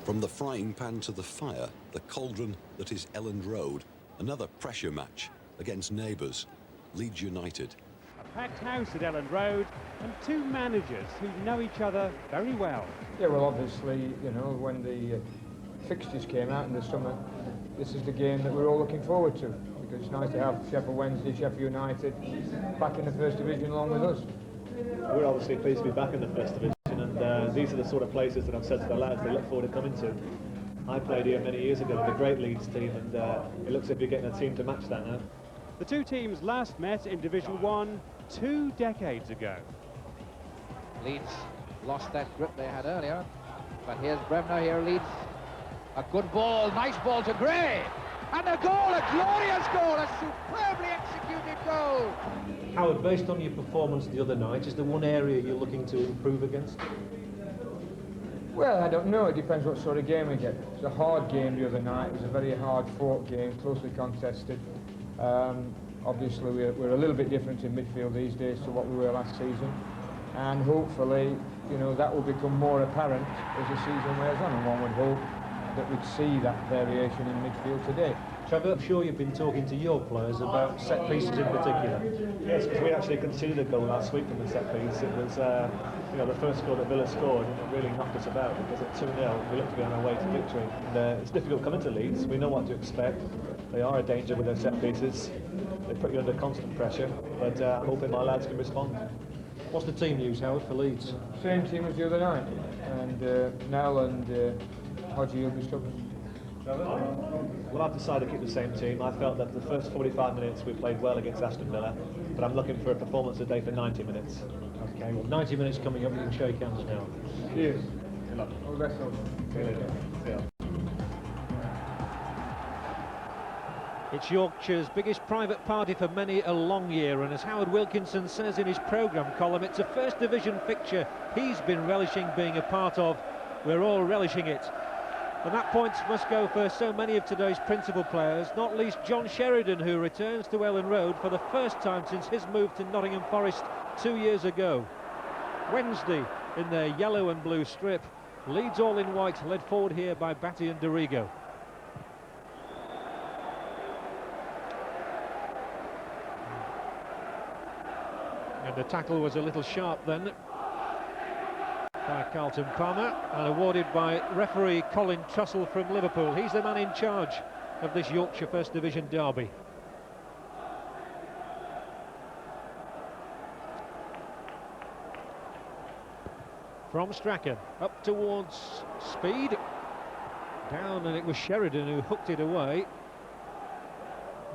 From the frying pan to the fire, the cauldron that is Elland Road, another pressure match against neighbours, Leeds United. A packed house at Elland Road and two managers who know each other very well. Yeah, well, obviously, you know, when the fixtures came out in the summer, this is the game that we're all looking forward to, because it's nice to have Sheffield Wednesday, Sheffield United back in the First Division along with us. We're obviously pleased to be back in the First Division, and these are the sort of places that I've said to the lads they look forward to coming to. I played here many years ago with a great Leeds team, and it looks as if you're getting a team to match that now. The two teams last met in Division 1 2 decades ago. Leeds lost that grip they had earlier, but here's Bremner here, Leeds. A good ball, nice ball to Gray, and a goal, a glorious goal, a superbly executed goal. Howard, based on your performance the other night, is there one area you're looking to improve against? Well, I don't know. It depends what sort of game we get. It was a hard game the other night. It was a very hard-fought game, closely contested. Obviously, we're a little bit different in midfield these days to what we were last season, and hopefully, you know, that will become more apparent as the season wears on, and one would hope that we'd see that variation in midfield today. Trevor, I'm sure you've been talking to your players about set pieces in particular. Yes, because we actually conceded a goal last week from the set piece. It was, you know, the first goal that Villa scored, and it really knocked us about, because at 2-0 we looked to be on our way to victory. And, it's difficult coming to Leeds. We know what to expect. They are a danger with their set pieces. They put you under constant pressure, but I'm hoping my lads can respond. What's the team news, Howard, for Leeds? Same team as the other night, and Nell and Hodge will be struggling. Well, I've decided to keep the same team. I felt that the first 45 minutes we played well against Aston Villa, but I'm looking for a performance today for 90 minutes. Okay, well, 90 minutes coming up, you can shake hands now. Cheers. Good luck. All the best. See you later. See ya. It's Yorkshire's biggest private party for many a long year, and as Howard Wilkinson says in his programme column, it's a First Division fixture he's been relishing being a part of. We're all relishing it. And that point must go for so many of today's principal players, not least John Sheridan, who returns to Elland Road for the first time since his move to Nottingham Forest 2 years ago. Wednesday in their yellow and blue strip, Leeds all in white, led forward here by Batty and Dorigo. And the tackle was a little sharp then by Carlton Palmer, and awarded by referee Colin Trussell from Liverpool. He's the man in charge of this Yorkshire First Division derby. From Strachan, up towards Speed, down, and it was Sheridan who hooked it away.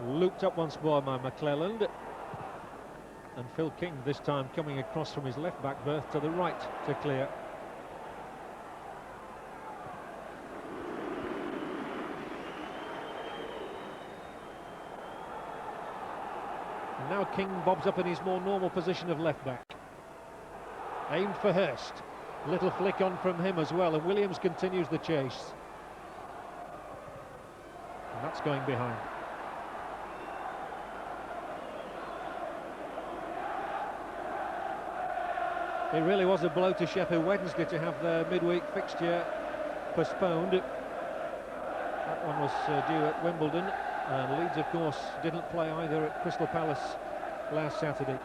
Looped up once more by McClelland. And Phil King this time coming across from his left back berth to the right to clear. And now King bobs up in his more normal position of left back. Aimed for Hirst. Little flick on from him as well, and Williams continues the chase. And that's going behind. It really was a blow to Sheffield Wednesday to have their midweek fixture postponed. That one was due at Wimbledon, and Leeds, of course, didn't play either at Crystal Palace last Saturday.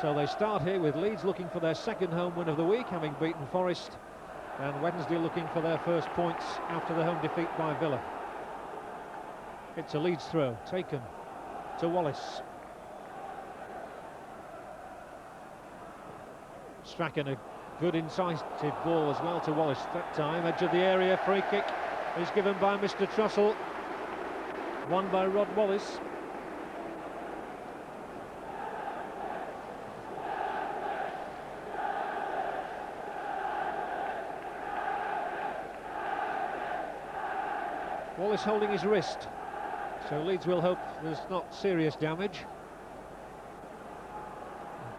So they start here with Leeds looking for their second home win of the week, having beaten Forest, and Wednesday looking for their first points after the home defeat by Villa. It's a Leeds throw, taken to Wallace. Strachan, a good incisive ball as well to Wallace that time. Edge of the area, free kick is given by Mr. Trussell. Won by Rod Wallace. Wallace holding his wrist. So Leeds will hope there's not serious damage.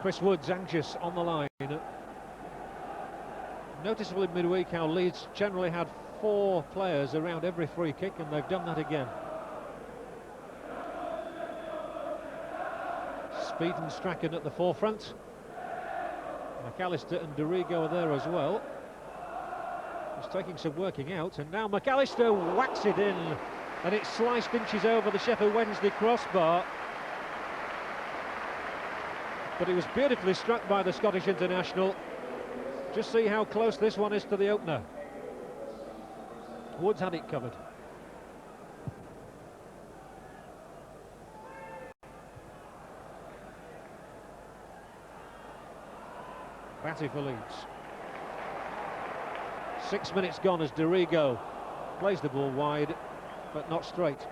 Chris Wood's anxious on the line. Noticeable in midweek how Leeds generally had 4 players around every free kick, and they've done that again. Speed and Strachan at the forefront. McAllister and Dorigo are there as well. He's taking some working out, and now McAllister whacks it in, and it sliced inches over the Sheffield Wednesday crossbar. But it was beautifully struck by the Scottish international. Just see how close this one is to the opener. Woods had it covered. Batty for Leeds. 6 minutes gone as Dorigo plays the ball wide, but not straight.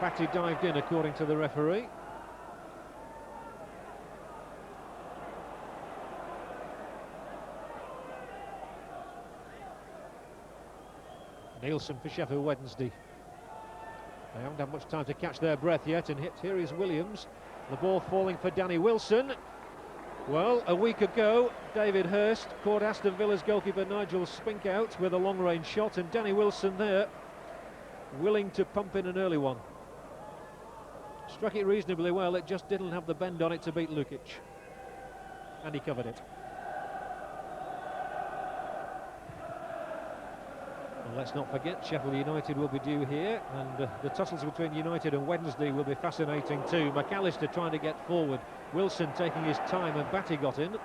Batty dived in, according to the referee. Nielsen for Sheffield Wednesday. They haven't had much time to catch their breath yet, and here is Williams. The ball falling for Danny Wilson. Well, a week ago, David Hirst caught Aston Villa's goalkeeper Nigel Spink out with a long-range shot, and Danny Wilson there, willing to pump in an early one. Struck it reasonably well, it just didn't have the bend on it to beat Lukic. And he covered it. And let's not forget, Sheffield United will be due here, and the tussles between United and Wednesday will be fascinating too. McAllister trying to get forward, Wilson taking his time, and Batty got in.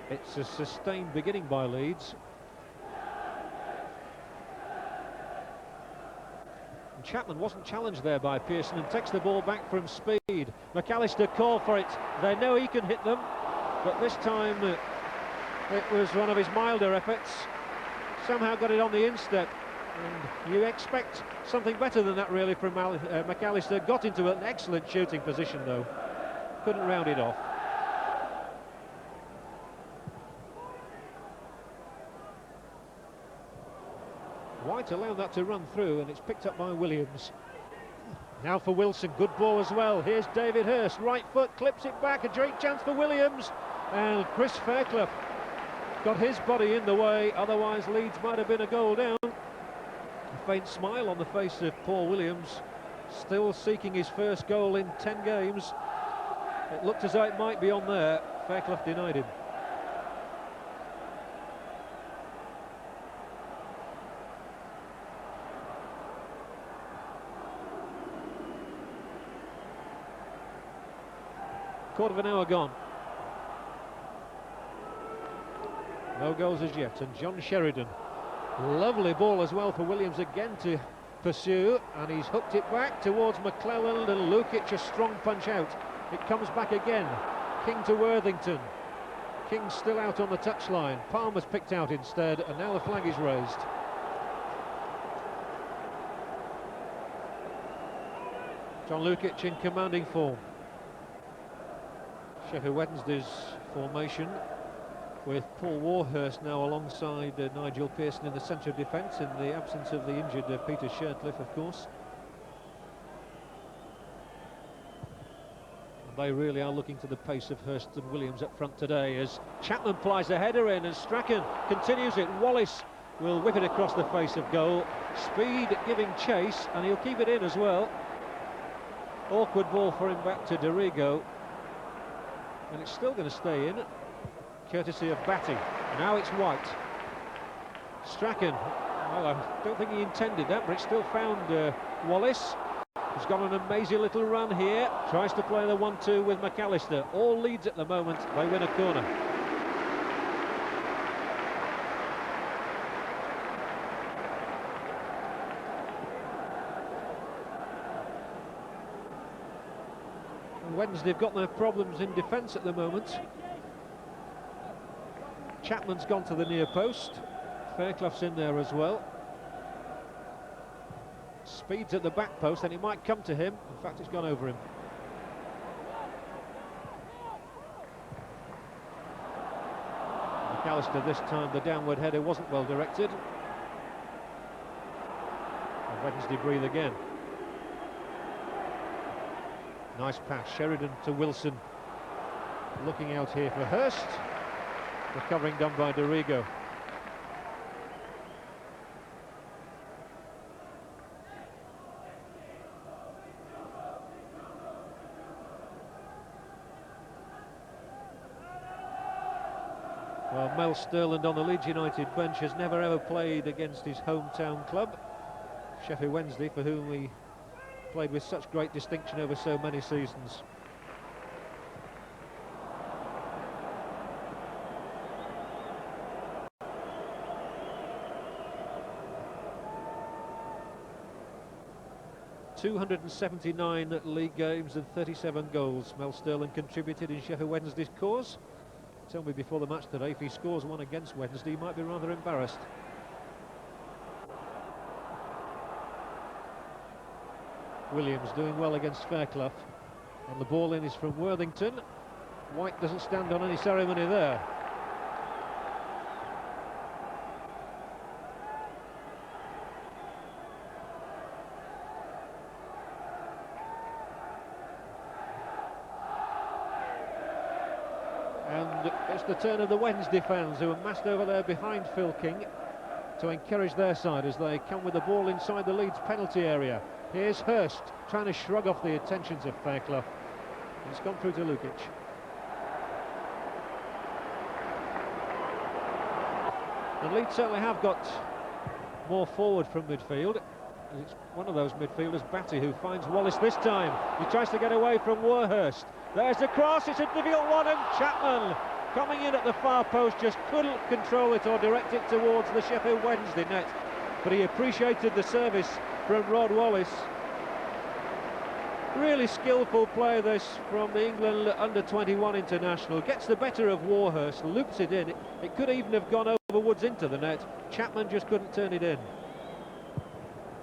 It's a sustained beginning by Leeds. And Chapman wasn't challenged there by Pearson and takes the ball back from Speed. McAllister called for it. They know he can hit them, but this time it was one of his milder efforts. Somehow got it on the instep, and you expect something better than that really from McAllister. Got into an excellent shooting position though. Couldn't round it off. White allowed that to run through, and it's picked up by Williams. Now for Wilson, good ball as well. Here's David Hirst, right foot, clips it back, a great chance for Williams. And Chris Fairclough got his body in the way, otherwise Leeds might have been a goal down. A faint smile on the face of Paul Williams, still seeking his first goal in 10 games. It looked as though it might be on there. Fairclough denied him. Quarter of an hour gone. No goals as yet, and John Sheridan. Lovely ball as well for Williams again to pursue, and he's hooked it back towards McClelland, and Lukic, a strong punch out. It comes back again. King to Worthington. King still out on the touchline. Palmer's picked out instead, and now the flag is raised. John Lukic in commanding form. Sheffield Wednesday's formation with Paul Warhurst now alongside Nigel Pearson in the centre of defence, in the absence of the injured Peter Shirtliff, of course. And they really are looking to the pace of Hirst and Williams up front today, as Chapman plies a header in and Strachan continues it. Wallace will whip it across the face of goal. Speed giving chase, and he'll keep it in as well. Awkward ball for him back to Dorigo. And it's still going to stay in, courtesy of Batty. Now it's White. Strachan, well, I don't think he intended that, but it still found Wallace. He's got an amazing little run here. Tries to play the 1-2 with McAllister. All Leeds at the moment, they win a corner. Wednesday have got their problems in defence at the moment. Chapman's gone to the near post. Fairclough's in there as well. Speed's at the back post, and it might come to him. In fact, it's gone over him. McAllister this time, the downward header wasn't well directed. And Wednesday breathe again. Nice pass, Sheridan to Wilson. Looking out here for Hirst. Recovering done by Dorigo. Well, Mel Sterland on the Leeds United bench has never ever played against his hometown club, Sheffield Wednesday, for whom he played with such great distinction over so many seasons. "279 league games and 37 goals Mel Sterland contributed in Sheffield Wednesday's cause. Tell me before the match today, if he scores one against Wednesday, he might be rather embarrassed." Williams doing well against Fairclough. And the ball in is from Worthington. White doesn't stand on any ceremony there. And it's the turn of the Wednesday fans, who are massed over there behind Phil King to encourage their side as they come with the ball inside the Leeds penalty area. Here's Hirst trying to shrug off the attentions of Fairclough. It's gone through to Lukic. And Leeds certainly have got more forward from midfield. It's one of those midfielders, Batty, who finds Wallace this time. He tries to get away from Warhurst. There's the cross, it's a difficult one, and Chapman coming in at the far post just couldn't control it or direct it towards the Sheffield Wednesday net. But he appreciated the service from Rod Wallace. Really skillful play this from the England under-21 international. Gets the better of Warhurst, loops it in. It could even have gone over Woods into the net. Chapman just couldn't turn it in.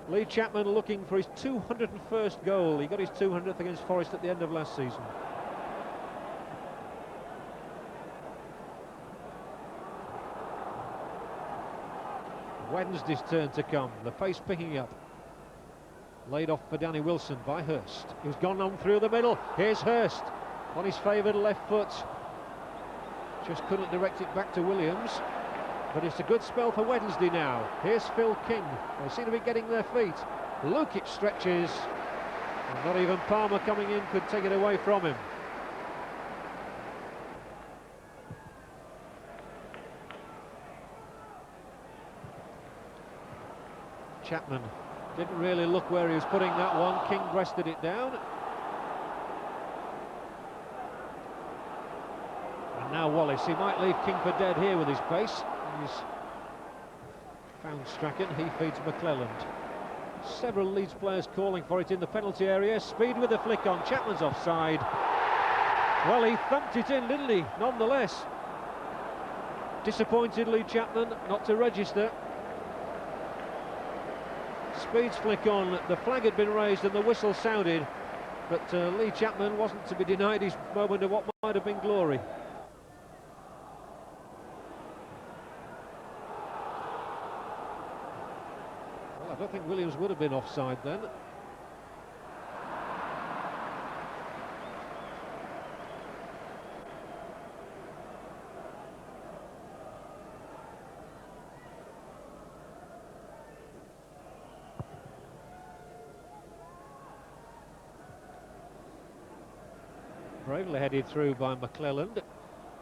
Lee Chapman looking for his 201st goal. He got his 200th against Forest at the end of last season. Wednesday's turn to come. The pace picking up. Laid off for Danny Wilson by Hirst. He's gone on through the middle. Here's Hirst on his favoured left foot. Just couldn't direct it back to Williams. But it's a good spell for Wednesday now. Here's Phil King. They seem to be getting their feet. Lukic stretches. And not even Palmer coming in could take it away from him. Chapman didn't really look where he was putting that one. King breasted it down. And now Wallace. He might leave King for dead here with his pace. He's found Strachan. He feeds McClelland. Several Leeds players calling for it in the penalty area. Speed with the flick on. Chapman's offside. Well, he thumped it in, didn't he? Nonetheless. Disappointed Lee Chapman not to register. Speed's flick on. The flag had been raised and the whistle sounded, but Lee Chapman wasn't to be denied his moment of what might have been glory. Well, I don't think Williams would have been offside then. Bravely headed through by McClelland,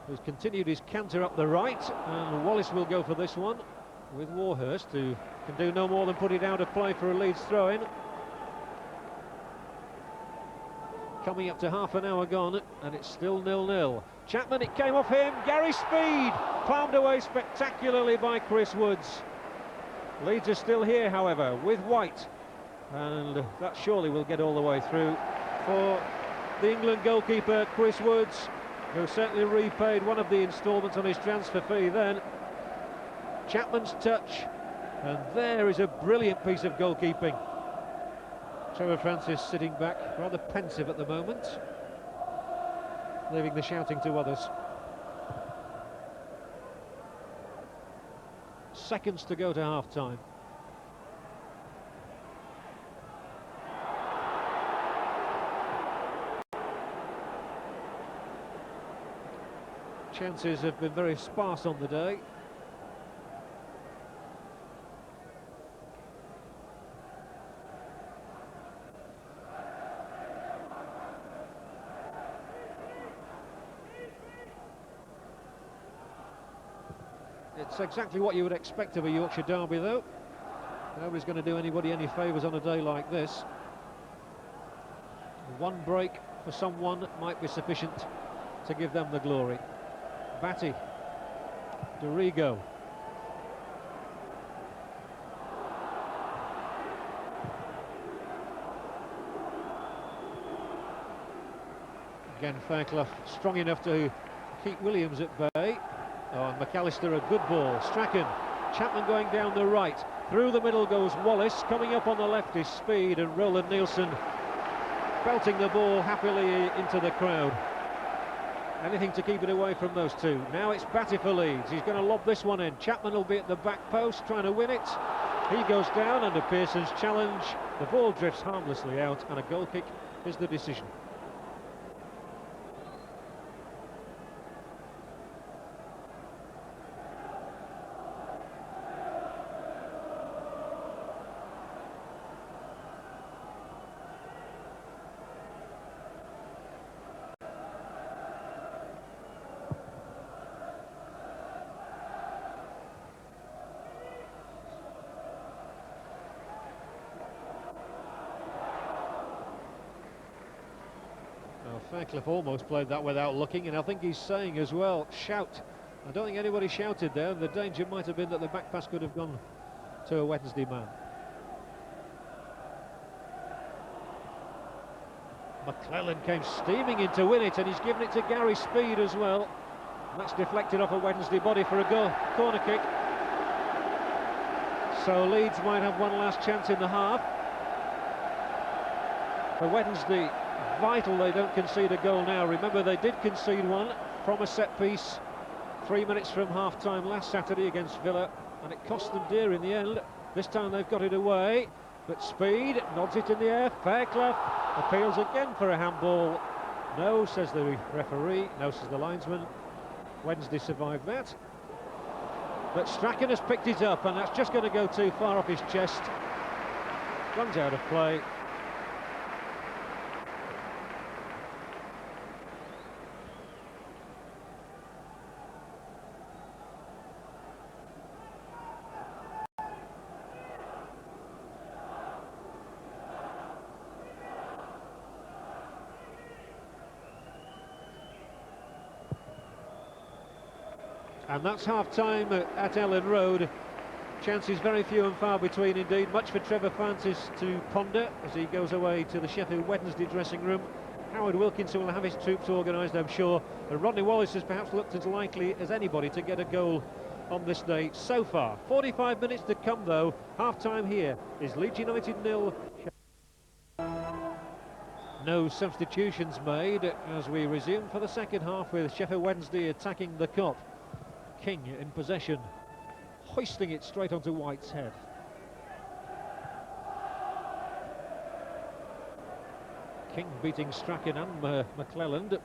who's continued his canter up the right, and Wallace will go for this one with Warhurst, who can do no more than put it out of play for a Leeds throw-in. Coming up to half an hour gone, and it's still 0-0. Chapman, it came off him. Gary Speed palmed away spectacularly by Chris Woods. Leeds are still here, however, with White, and that surely will get all the way through for the England goalkeeper Chris Woods, who certainly repaid one of the instalments on his transfer fee then. Chapman's touch, and there is a brilliant piece of goalkeeping. Trevor Francis sitting back, rather pensive at the moment, leaving the shouting to others. Seconds to go to half-time. chances have been very sparse on the day. It's exactly what you would expect of a Yorkshire derby, though. Nobody's going to do anybody any favours on a day like this. One break for someone might be sufficient to give them the glory. Batty, Dorigo. Again, Fairclough strong enough to keep Williams at bay. Oh, and McAllister, a good ball. Strachan, Chapman going down the right. Through the middle goes Wallace. Coming up on the left is Speed, and Roland Nielsen belting the ball happily into the crowd. Anything to keep it away from those two. Now it's Batty for Leeds. He's going to lob this one in. Chapman will be at the back post trying to win it. He goes down under Pearson's challenge. The ball drifts harmlessly out, and a goal kick is the decision. Fairclough almost played that without looking, and I think he's saying as well, shout. I don't think anybody shouted there. The danger might have been that the back pass could have gone to a Wednesday man. McClellan came steaming in to win it, and he's given it to Gary Speed as well. And that's deflected off a Wednesday body for a goal, corner kick. So Leeds might have one last chance in the half. For Wednesday, vital they don't concede a goal now. Remember, they did concede one from a set piece 3 minutes from half-time last Saturday against Villa, and it cost them dear in the end. This time they've got it away, but Speed nods it in the air. Fairclough appeals again for a handball. No, says the referee. No, says the linesman. Wednesday survived that. But Strachan has picked it up, and that's just going to go too far off his chest. Runs out of play. And that's half-time at Ellen Road. Chances very few and far between indeed. Much for Trevor Francis to ponder as he goes away to the Sheffield Wednesday dressing room. Howard Wilkinson will have his troops organised, I'm sure. And Rodney Wallace has perhaps looked as likely as anybody to get a goal on this day so far. 45 minutes to come, though. Half-time here is Leeds United 0. No substitutions made as we resume for the second half with Sheffield Wednesday attacking the Kop. King in possession, hoisting it straight onto White's head. King beating Strachan and McClelland.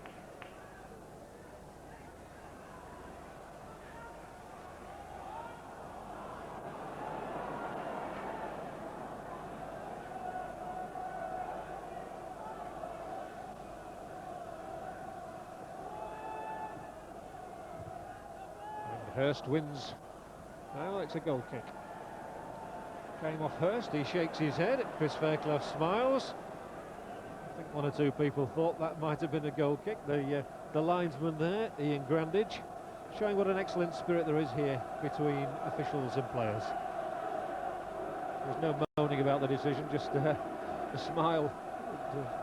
Hirst wins. Well, it's a goal kick. Came off Hirst, he shakes his head. Chris Fairclough smiles. I think one or two people thought that might have been a goal kick. The linesman there, Ian Grandage, showing what an excellent spirit there is here between officials and players. There's no moaning about the decision, just a smile.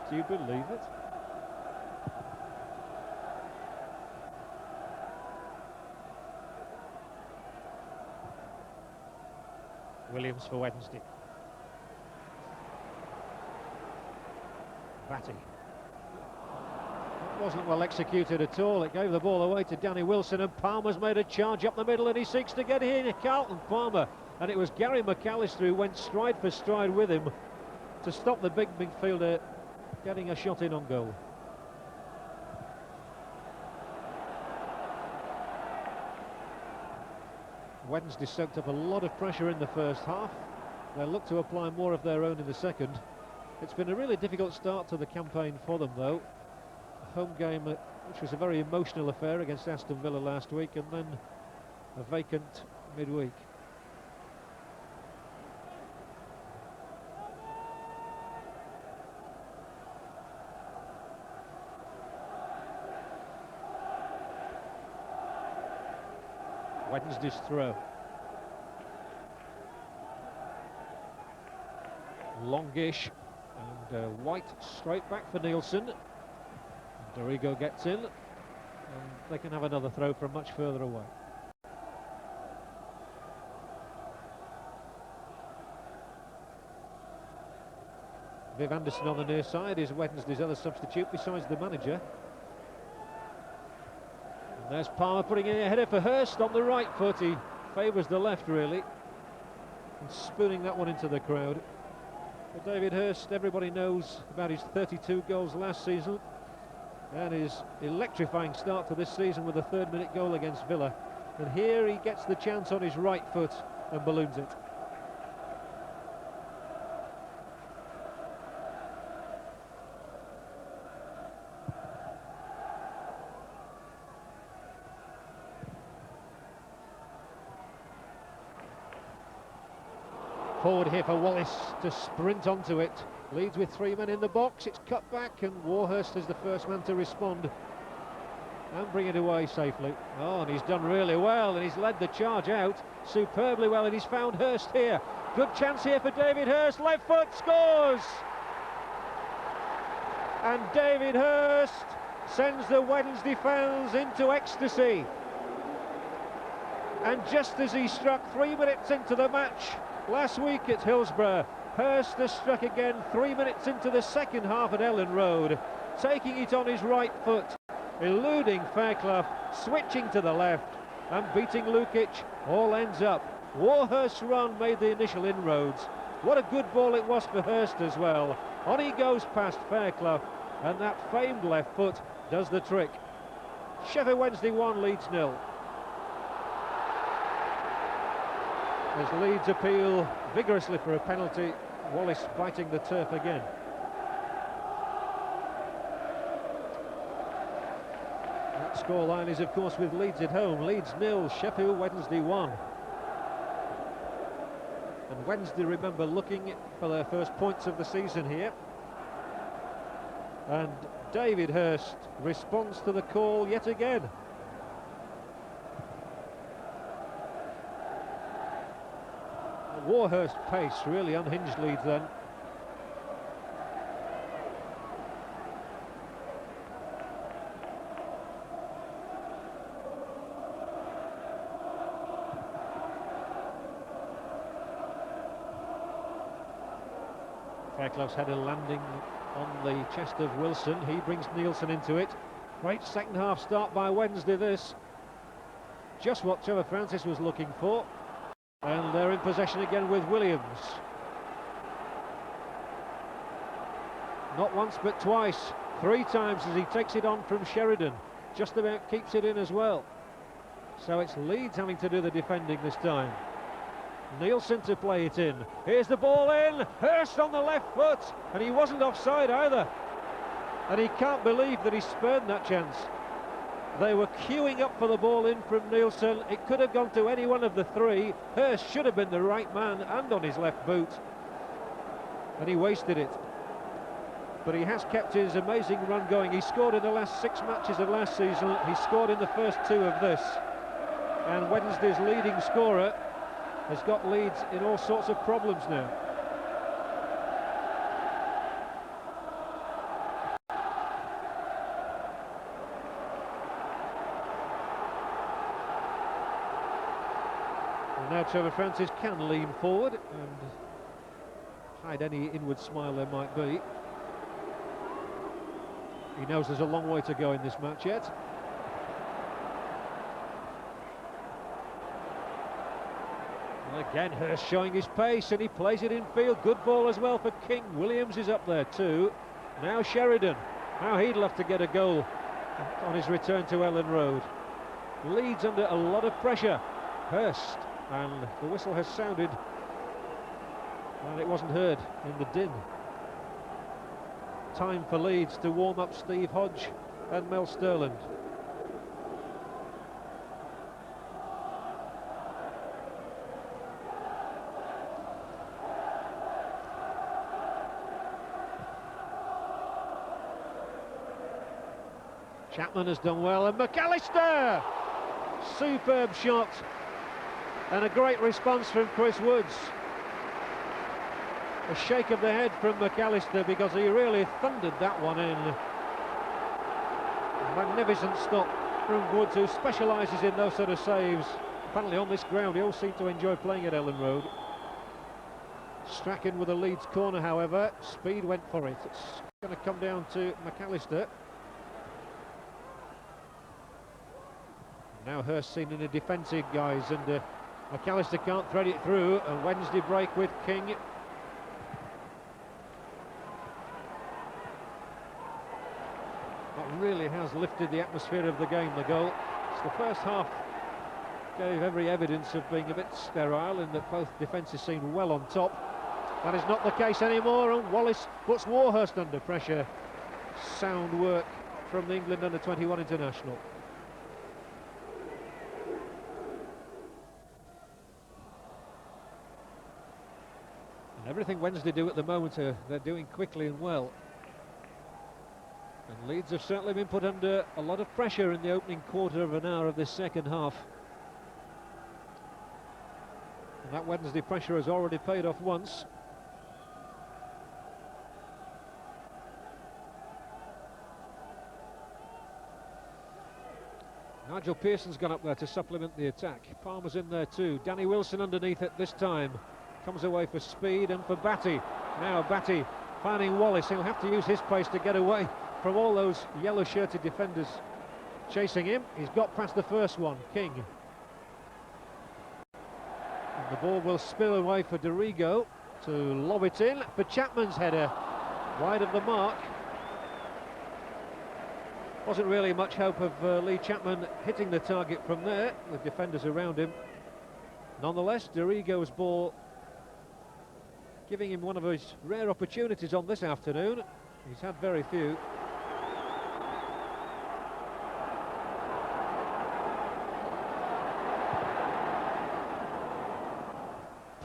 Do you believe it? Williams for Wednesday. Batty. That wasn't well executed at all. It gave the ball away to Danny Wilson, and Palmer's made a charge up the middle, and he seeks to get in. Carlton Palmer, and it was Gary McAllister who went stride for stride with him to stop the big midfielder getting a shot in on goal. Wednesday soaked up a lot of pressure in the first half. They'll look to apply more of their own in the second. It's been a really difficult start to the campaign for them, though. A home game which was a very emotional affair against Aston Villa last week, and then a vacant midweek. Wednesday's throw. Longish, and White straight back for Nielsen. Dorigo gets in, and they can have another throw from much further away. Viv Anderson on the near side is Wednesday's other substitute besides the manager. And there's Palmer putting in a header for Hirst on the right foot. He favours the left, really, and spooning that one into the crowd. But David Hirst, everybody knows about his 32 goals last season and his electrifying start to this season with a third-minute goal against Villa. And here he gets the chance on his right foot and balloons it. Forward here for Wallace to sprint onto it. Leeds with 3 men in the box. It's cut back, and Warhurst is the first man to respond and bring it away safely. Oh, and he's done really well, and he's led the charge out superbly well, and he's found Hirst here. Good chance here for David Hirst. Left foot, scores! And David Hirst sends the Wednesday fans into ecstasy. And just as he struck 3 minutes into the match last week at Hillsborough, Hirst has struck again 3 minutes into the second half at Ellen Road, taking it on his right foot, eluding Fairclough, switching to the left and beating Lukic. All ends up. Warhurst's run made the initial inroads. What a good ball it was for Hirst as well. On he goes past Fairclough, and that famed left foot does the trick. Sheffield Wednesday 1, Leeds 0. As Leeds appeal vigorously for a penalty, Wallace biting the turf again. That scoreline is, of course, with Leeds at home. Leeds 0, Sheffield Wednesday 1. And Wednesday, remember, looking for their first points of the season here. And David Hirst responds to the call yet again. Warhurst pace really unhinged Leeds then. Fairclough's header landing on the chest of Wilson. He brings Nielsen into it. Great second half start by Wednesday this. Just what Trevor Francis was looking for. And they're in possession again with Williams. Not once but twice, 3 times as he takes it on from Sheridan. Just about keeps it in as well. So it's Leeds having to do the defending this time. Nielsen to play it in. Here's the ball in. Hirst on the left foot. And he wasn't offside either. And he can't believe that he spurned that chance. They were queuing up for the ball in from Nielsen. It could have gone to any one of the 3. Hirst should have been the right man and on his left boot. And he wasted it. But he has kept his amazing run going. He scored in the last 6 matches of last season. He scored in the first 2 of this. And Wednesday's leading scorer has got Leeds in all sorts of problems now. Now Trevor Francis can lean forward and hide any inward smile there might be. He knows there's a long way to go in this match yet. And again, Hirst showing his pace, and he plays it in field. Good ball as well for King. Williams is up there too. Now Sheridan. How he'd love to get a goal on his return to Ellen Road. Leeds under a lot of pressure. Hirst and the whistle has sounded, and it wasn't heard in the din. Time for Leeds to warm up Steve Hodge and Mel Sterland. Chapman has done well, and McAllister! Superb shot, and a great response from Chris Woods. A shake of the head from McAllister, because he really thundered that one in. Magnificent stop from Woods, who specialises in those sort of saves. Apparently on this ground he all seemed to enjoy playing at Ellen Road. Strachan with a Leeds corner, however. Speed went for it. It's going to come down to McAllister. Now Hirst seen in a defensive guise, and McAllister can't thread it through. A Wednesday break with King. That really has lifted the atmosphere of the game, the goal. It's the first half gave every evidence of being a bit sterile, in that both defences seemed well on top. That is not the case anymore, and Wallace puts Warhurst under pressure. Sound work from the England under-21 international. Everything Wednesday do at the moment, they're doing quickly and well. And Leeds have certainly been put under a lot of pressure in the opening quarter of an hour of this second half. And that Wednesday pressure has already paid off once. Nigel Pearson's gone up there to supplement the attack. Palmer's in there too. Danny Wilson underneath it this time. Comes away for Speed and for Batty. Now Batty finding Wallace. He'll have to use his pace to get away from all those yellow-shirted defenders chasing him. He's got past the first one, King. And the ball will spill away for Dorigo to lob it in for Chapman's header. Wide of the mark. Wasn't really much hope of Lee Chapman hitting the target from there, with defenders around him. Nonetheless, Dorigo's ball giving him one of his rare opportunities on this afternoon. He's had very few.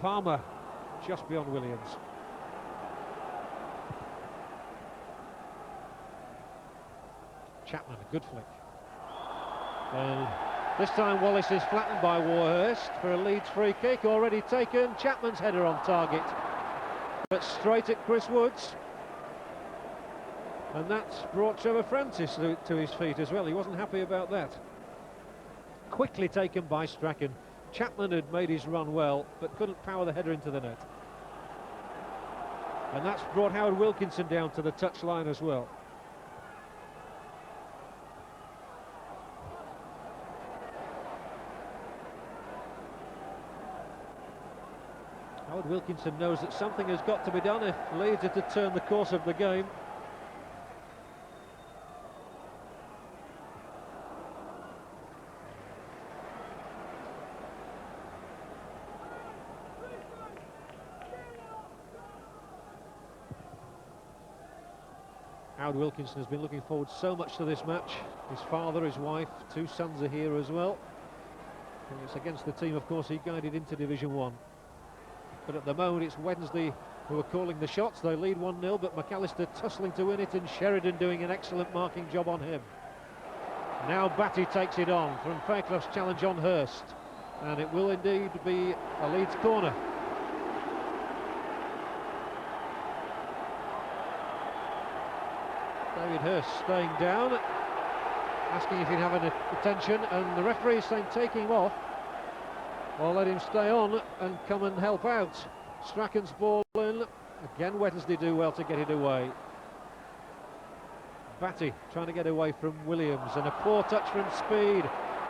Palmer just beyond Williams. Chapman, a good flick. And this time Wallace is flattened by Warhurst for a Leeds free kick already taken. Chapman's header on target, but straight at Chris Woods. And that's brought Trevor Francis to his feet as well. He wasn't happy about that. Quickly taken by Strachan. Chapman had made his run well, but couldn't power the header into the net. And that's brought Howard Wilkinson down to the touchline as well. Howard Wilkinson knows that something has got to be done if Leeds are to turn the course of the game. Howard Wilkinson has been looking forward so much to this match. His father, his wife, two sons are here as well. And it's against the team, of course, he guided into Division 1. But at the moment it's Wednesday who are calling the shots. They lead 1-0, but McAllister tussling to win it, and Sheridan doing an excellent marking job on him. Now Batty takes it on from Fairclough's challenge on Hirst, and it will indeed be a Leeds corner. David Hirst staying down, asking if he'd have any attention, and the referee is saying take him off, or let him stay on and come and help out. Strachan's ball in. Again, Wednesday do well to get it away. Batty trying to get away from Williams, and a poor touch from Speed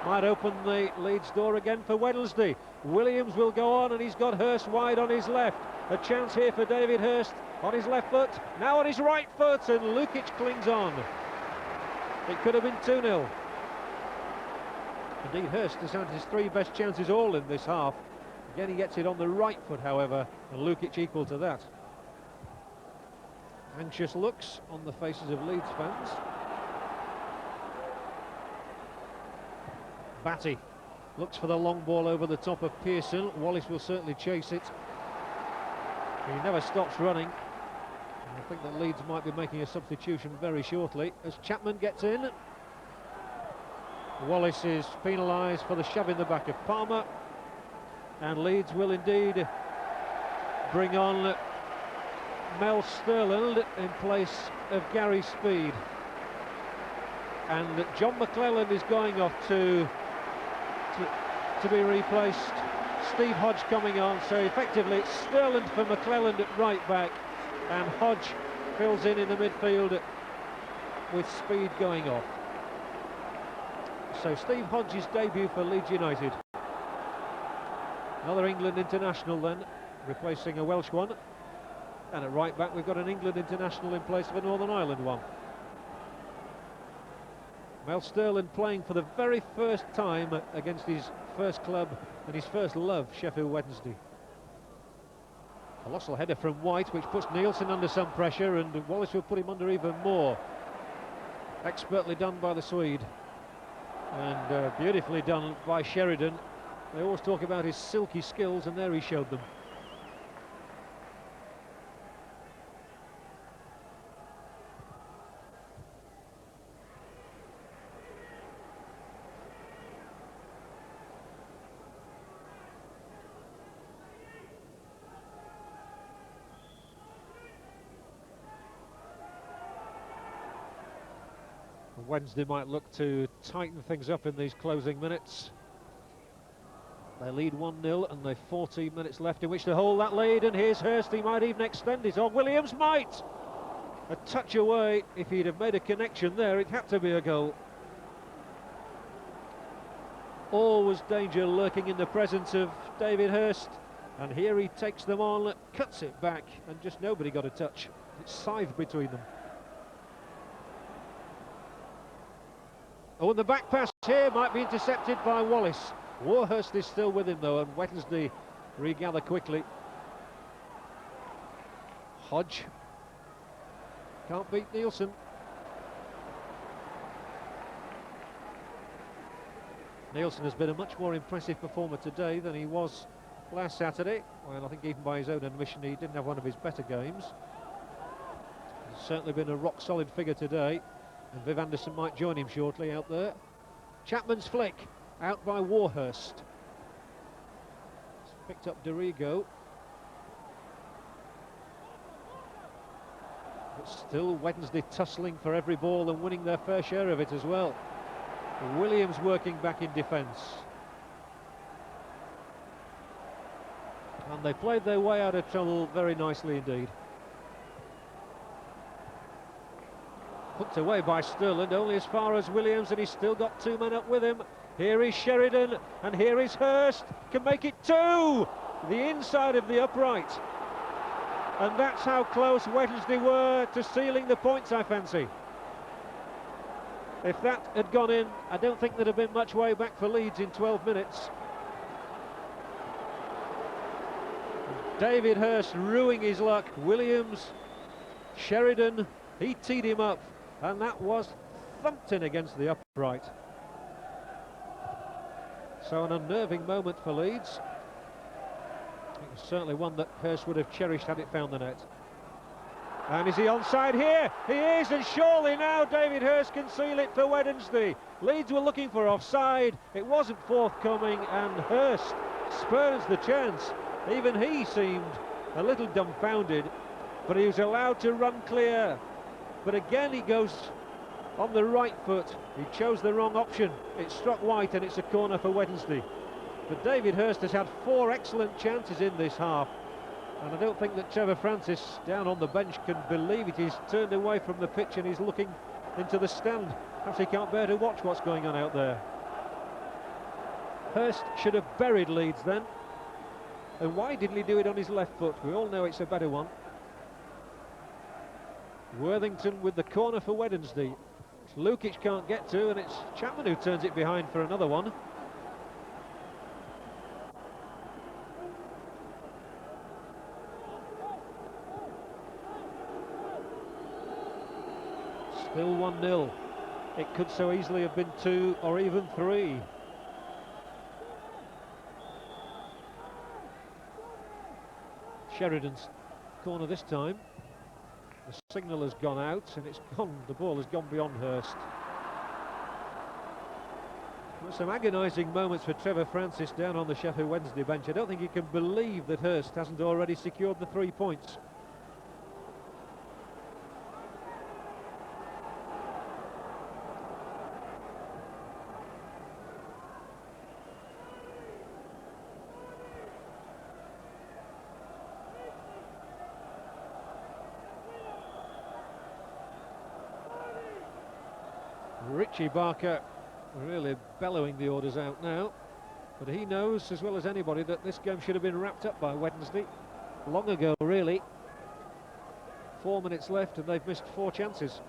might open the Leeds door again for Wednesday. Williams will go on, and he's got Hirst wide on his left. A chance here for David Hirst on his left foot, now on his right foot, and Lukic clings on. It could have been 2-0. Indeed, Hirst has had his three best chances all in this half, Again, he gets it on the right foot, however, and Lukic equal to that. Anxious looks on the faces of Leeds fans. Batty looks for the long ball over the top of Pearson. Wallace will certainly chase it. He never stops running. And I think that Leeds might be making a substitution very shortly as Chapman gets in. Wallace is penalised for the shove in the back of Palmer. And Leeds will indeed bring on Mel Sterland in place of Gary Speed. And John McClelland is going off to be replaced. Steve Hodge coming on, so effectively it's Sterland for McClelland at right back, and Hodge fills in the midfield with Speed going off. So Steve Hodge's debut for Leeds United. Another England international then, replacing a Welsh one. And at right back we've got an England international in place of a Northern Ireland one. Mel Sterland playing for the very first time against his first club and his first love, Sheffield Wednesday. Colossal header from White, which puts Nielsen under some pressure, and Wallace will put him under even more. Expertly done by the Swede, and beautifully done by Sheridan. They always talk about his silky skills, and there he showed them. Wednesday might look to tighten things up in these closing minutes. They lead 1-0 and they've 14 minutes left in which to hold that lead, and here's Hirst. He might even extend it, or Williams might! A touch away. If he'd have made a connection there, it had to be a goal. Always danger lurking in the presence of David Hirst, and here he takes them on, cuts it back, and just nobody got a touch. It's scythed between them. Oh, and the back pass here might be intercepted by Wallace. Warhurst is still with him though, and Wednesday regather quickly. Hodge can't beat Nielsen. Nielsen has been a much more impressive performer today than he was last Saturday. Well, I think even by his own admission he didn't have one of his better games. He's certainly been a rock-solid figure today, and Viv Anderson might join him shortly out there. Chapman's flick, out by Warhurst. It's picked up Dorigo. But still Wednesday tussling for every ball and winning their fair share of it as well. Williams working back in defence. And they played their way out of trouble very nicely indeed. Hooked away by Sterland, only as far as Williams, and he's still got two men up with him. Here is Sheridan, and here is Hirst, can make it two! The inside of the upright. And that's how close Wednesday were to sealing the points, I fancy. If that had gone in, I don't think there'd have been much way back for Leeds in 12 minutes. David Hirst ruining his luck. Williams, Sheridan, he teed him up, and that was thumped in against the upright. So an unnerving moment for Leeds. It was certainly one that Hirst would have cherished had it found the net. And is he onside here? He is, and surely now David Hirst can seal it for Wednesday. Leeds were looking for offside, it wasn't forthcoming, and Hirst spurns the chance. Even he seemed a little dumbfounded, but he was allowed to run clear. But again he goes on the right foot. He chose the wrong option. It struck White, and it's a corner for Wednesday. But David Hirst has had 4 excellent chances in this half, and I don't think that Trevor Francis down on the bench can believe it. He's turned away from the pitch and he's looking into the stand. Perhaps he can't bear to watch what's going on out there. Hirst should have buried Leeds then. And why didn't he do it on his left foot? We all know it's a better one. Worthington with the corner for Wednesday. Lukic can't get to, and it's Chapman who turns it behind for another one. Still 1-0. It could so easily have been 2 or even 3. Sheridan's corner this time. The signal has gone out and it's gone. The ball has gone beyond Hirst. But some agonising moments for Trevor Francis down on the Sheffield Wednesday bench. I don't think he can believe that Hirst hasn't already secured the 3 points. Richie Barker really bellowing the orders out now, but he knows as well as anybody that this game should have been wrapped up by Wednesday long ago, really. 4 minutes left and they've missed 4 chances.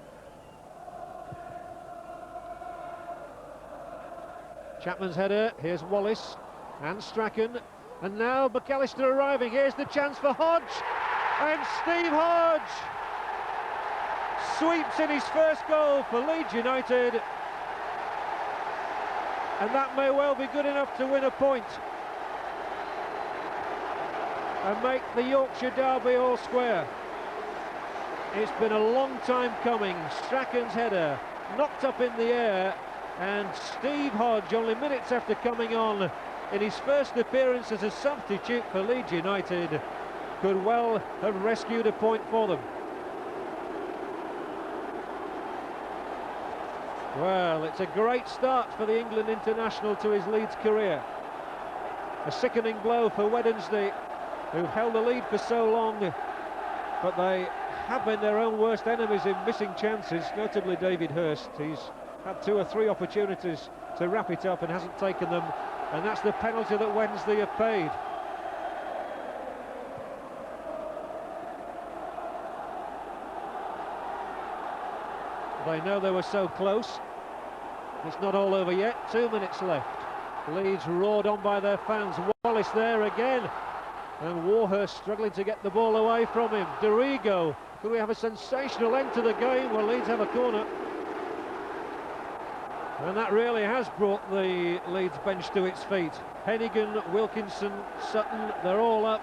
Chapman's header, here's Wallace and Strachan, and now McAllister arriving. Here's the chance for Hodge, and Steve Hodge sweeps in his first goal for Leeds United, and that may well be good enough to win a point and make the Yorkshire derby all square. It's been a long time coming. Strachan's header knocked up in the air, and Steve Hodge, only minutes after coming on in his first appearance as a substitute for Leeds United, could well have rescued a point for them. Well, it's a great start for the England international to his Leeds career. A sickening blow for Wednesday, who've held the lead for so long, but they have been their own worst enemies in missing chances, notably David Hirst. He's had 2 or 3 opportunities to wrap it up and hasn't taken them, and that's the penalty that Wednesday have paid. They know they were so close. It's not all over yet. 2 minutes left. Leeds roared on by their fans. Wallace there again, and Warhurst struggling to get the ball away from him. Dorigo, could we have a sensational end to the game? Well, Leeds have a corner, and that really has brought the Leeds bench to its feet. Hennigan, Wilkinson, Sutton, they're all up.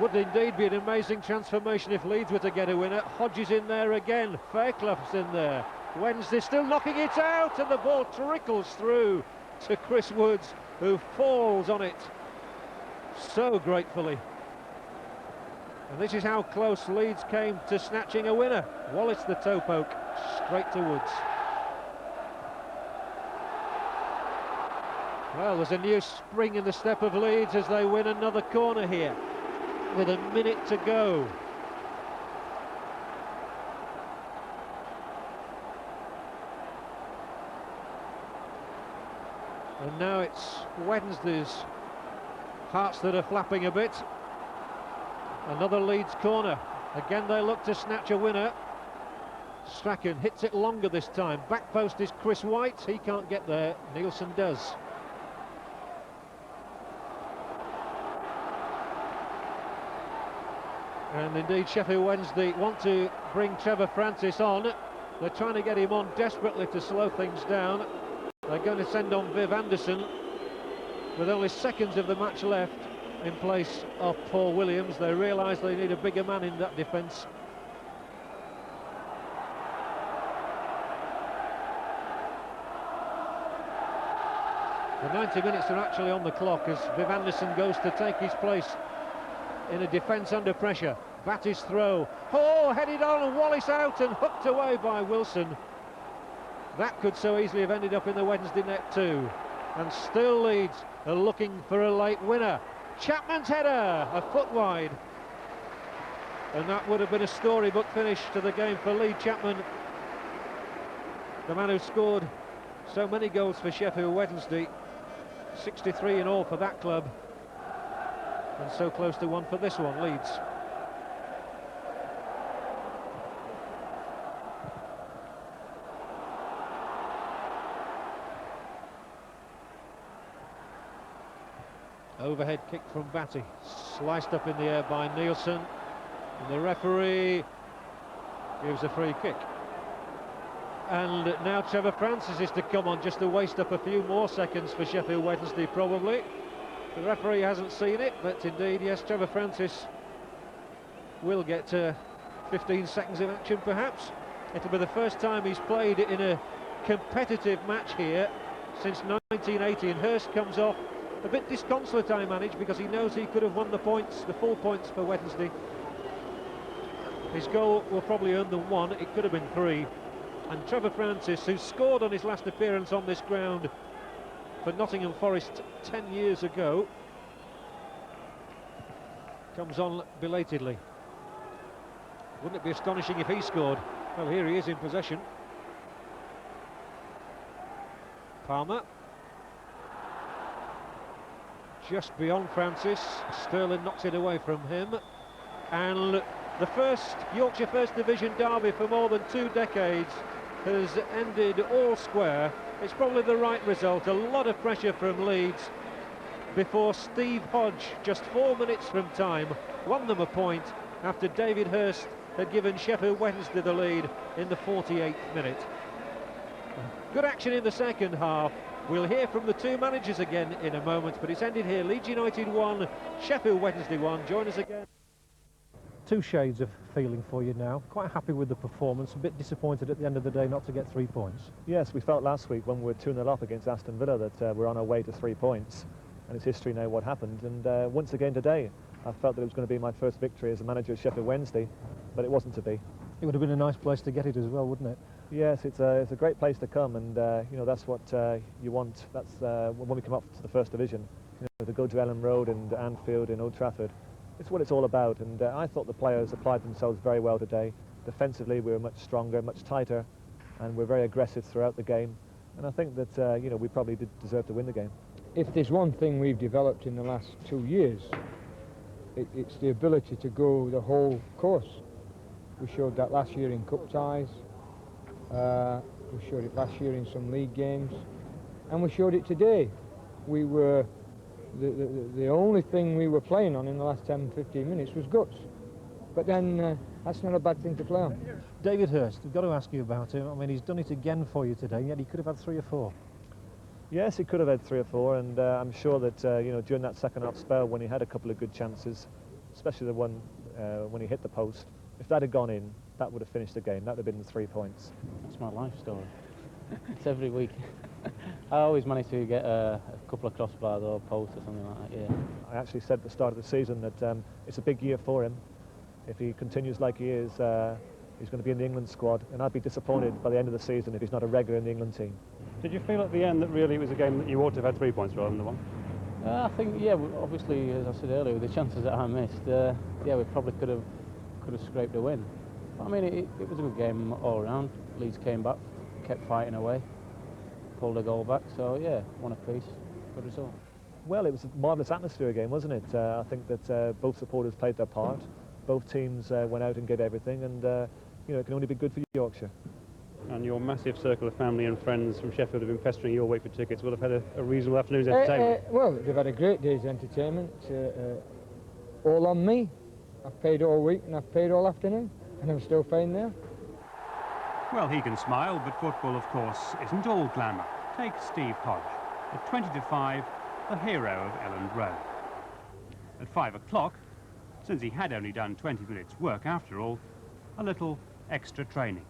Would indeed be an amazing transformation if Leeds were to get a winner. Hodge is in there again, Fairclough's in there. Wednesday still knocking it out, and the ball trickles through to Chris Woods, who falls on it so gratefully. And this is how close Leeds came to snatching a winner. Wallace the toe poke, straight to Woods. Well, there's a new spring in the step of Leeds as they win another corner here with a minute to go. And now it's Wednesday's hearts that are flapping a bit. Another Leeds corner. Again they look to snatch a winner. Strachan hits it longer this time. Back post is Chris White. He can't get there. Nielsen does. And indeed Sheffield Wednesday want to bring Trevor Francis on. They're trying to get him on desperately to slow things down. They're going to send on Viv Anderson with only seconds of the match left in place of Paul Williams. They realise they need a bigger man in that defence. The 90 minutes are actually on the clock as Viv Anderson goes to take his place in a defence under pressure. Batty's throw. Oh, headed on, and Wallace out and hooked away by Wilson. That could so easily have ended up in the Wednesday net too. And still Leeds are looking for a late winner. Chapman's header, a foot wide. And that would have been a storybook finish to the game for Lee Chapman, the man who scored so many goals for Sheffield Wednesday. 63 in all for that club. And so close to one for this one, Leeds. Overhead kick from Batty, sliced up in the air by Nielsen. And the referee gives a free kick. And now Trevor Francis is to come on, just to waste up a few more seconds for Sheffield Wednesday, probably. The referee hasn't seen it, but indeed, yes, Trevor Francis will get 15 seconds of action, perhaps. It'll be the first time he's played in a competitive match here since 1980, and Hirst comes off a bit disconsolate, I manage, because he knows he could have won the points, the full points for Wednesday. His goal will probably earn them 1, it could have been 3. And Trevor Francis, who scored on his last appearance on this ground for Nottingham Forest 10 years ago, comes on belatedly. Wouldn't it be astonishing if he scored? Well, here he is in possession. Palmer. Just beyond Francis. Sterling knocks it away from him. And the first Yorkshire First Division derby for more than 2 decades has ended all square. It's probably the right result. A lot of pressure from Leeds before Steve Hodge, just 4 minutes from time, won them a point after David Hirst had given Sheffield Wednesday the lead in the 48th minute. Good action in the second half. We'll hear from the 2 managers again in a moment, but it's ended here. Leeds United 1, Sheffield Wednesday 1. Join us again. 2 shades of feeling for you now. Quite happy with the performance, a bit disappointed at the end of the day not to get 3 points. Yes, we felt last week when we were 2-0 up against Aston Villa that we're on our way to 3 points, and it's history now what happened. And once again today, I felt that it was going to be my first victory as a manager at Sheffield Wednesday, but it wasn't to be. It would have been a nice place to get it as well, wouldn't it? Yes, it's a great place to come, and you know, that's what you want. That's when we come up to the First Division, you know, to go to Ellen Road and Anfield and Old Trafford. It's what it's all about, and I thought the players applied themselves very well today. Defensively, we were much stronger, much tighter, and we're very aggressive throughout the game. And I think that you know, we probably did deserve to win the game. If there's one thing we've developed in the last 2 years, it's the ability to go the whole course. We showed that last year in cup ties, we showed it last year in some league games, and we showed it today. We were the only thing we were playing on in the last 10-15 minutes was guts, but then that's not a bad thing to play on. David Hirst, we've got to ask you about him. I mean, he's done it again for you today, yet he could have had 3 or 4. Yes, he could have had 3 or 4, and I'm sure that you know, during that second half spell when he had a couple of good chances, especially the one when he hit the post, if that had gone in, that would have finished the game. That would have been the 3 points. That's my life story. It's every week. I always manage to get a couple of crossbars or posts or something like that, yeah. I actually said at the start of the season that it's a big year for him. If he continues like he is, he's going to be in the England squad, and I'd be disappointed by the end of the season if he's not a regular in the England team. Did you feel at the end that really it was a game that you ought to have had 3 points rather than the 1? I think, yeah, obviously, as I said earlier, with the chances that I missed, yeah, we probably could have scraped a win. But, I mean, it was a good game all around. Leeds came back, kept fighting away, pulled a goal back, so yeah, 1 apiece, good result. Well, it was a marvellous atmosphere again, wasn't it? I think that both supporters played their part, both teams went out and gave everything, and you know, it can only be good for Yorkshire. And your massive circle of family and friends from Sheffield have been pestering your way for tickets. Will have had a reasonable afternoon's entertainment. Well, they've had a great day's entertainment, all on me. I've paid all week and I've paid all afternoon, and I'm still paying there. Well, he can smile, but football, of course, isn't all glamour. Take Steve Hodge, at 20-5, the hero of Elland Road. At 5 o'clock, since he had only done 20 minutes work after all, a little extra training.